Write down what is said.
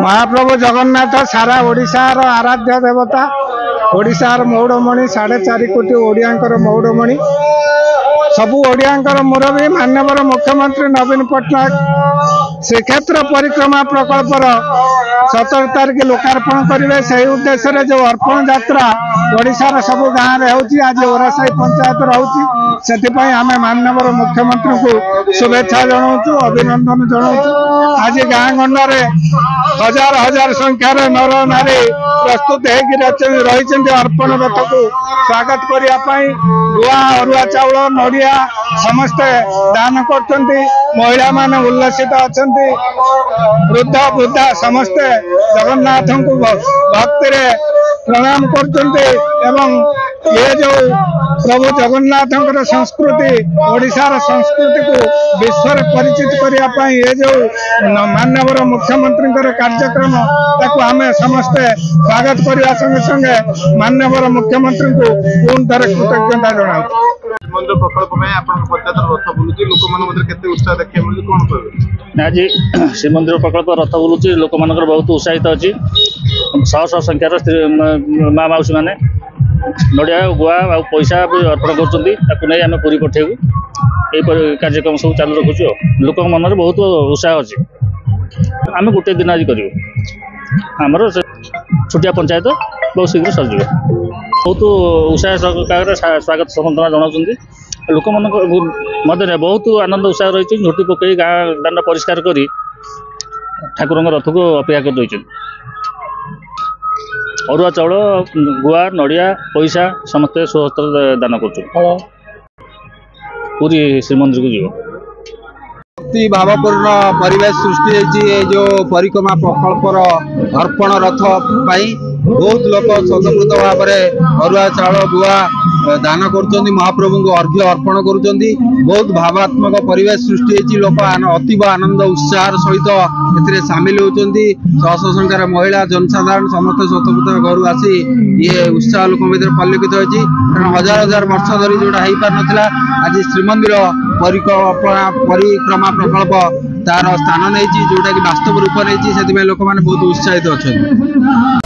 महाप्रभु जगन्नाथ सारा ओडिशार आराध्य देवता, ओडिशार मौड़मणि 4.5 कोटी ओडियांकर मौड़मणि, सबू ओडियांकर मुरबी माननीय मुख्यमंत्री नवीन पट्टनायक श्रीक्षेत्र परिक्रमा प्रकल्पर 17 तारिख लोकार्पण करेंगे। से उद्देश्य रे जो अर्पण यात्रा ओडिशार सबू गाँव में होची, आज ओरासाई पंचायत रहुची, से आम माननीय मुख्यमंत्री को शुभेच्छा जनाऊँ, अभिनंदन जनाऊँ। आज गाँ गंडे हजार हजार संख्यार नर नारी प्रस्तुत रही अर्पण रथ को स्वागत करने। गुआ अरुआ चाउल नड़िया समस्ते दान कर, महिला मान उल्लसित अच्छा, वृद्ध वृद्धा समस्ते जगन्नाथ को भक्ति प्रणाम कर। ये जो प्रभु जगन्नाथ संस्कृति ओडिशार संस्कृति को विश्व में परिचित करने ये जो माननीय मुख्यमंत्री कार्यक्रम ताकू आम समस्ते स्वागत करने संगे संगे माननीय मुख्यमंत्री को पुनः थे कृतज्ञता जना। मंदिर प्रकल्प में पंचायत रथ बुलूची लोक उत्साह देखिए कौन कह आज श्रीमंदिर प्रकल्प रथ बुलूची लोक बहुत उत्साहित अच्छी। शह शह संख्यार माँ मौसी मैंने नड़िया गुआ आ पैसा अर्पण कर पूरी पठेबू। ये कार्यक्रम सब चालू रखुचु। लोक मन में बहुत उत्साह अच्छी। आम गोटे दिन आज करूँ आमर छोटिया पंचायत बहुत शीघ्र सर बहुत उत्साह सहकारे स्वागत संबर्धना जनाऊँ। लोक मध्य बहुत आनंद उत्साह रही। झोटी पकई गाँ दान परिष्कार कर ठाकुर रथ को अपेक्षा कर। अरुआ चाउल गुआ नड़िया पैसा समस्त स्वहस्तर दान कर पूरी श्रीमंदिर को जीव। अति भावपूर्ण परिवेश सृष्टि होती जो परिक्रमा प्रकल्पर अर्पण रथ पाई बहुत लोग स्वतंत्र भाव में अरुआ चाउल गुआ दान कर महाप्रभु को अर्घ्य अर्पण कर बहुत भावात्मक परिवेश सृष्टि होती। लोक अतीब आनंद उत्साह सहित ए सामिल होती। शह शह संख्यार महिला जनसाधारण समस्त स्वतंत्र घर आसी ये उत्साह लोक मध्य परिलक्षित होती। कारण हजार हजार वर्ष धरी जोटा हो पार नाला आज श्रीमंदिर परिक्रमा प्रकल्प तार स्थान नहीं जोटा कि वास्तव रूप नहीं से लोक मैंने बहुत उत्साहित अच्छा।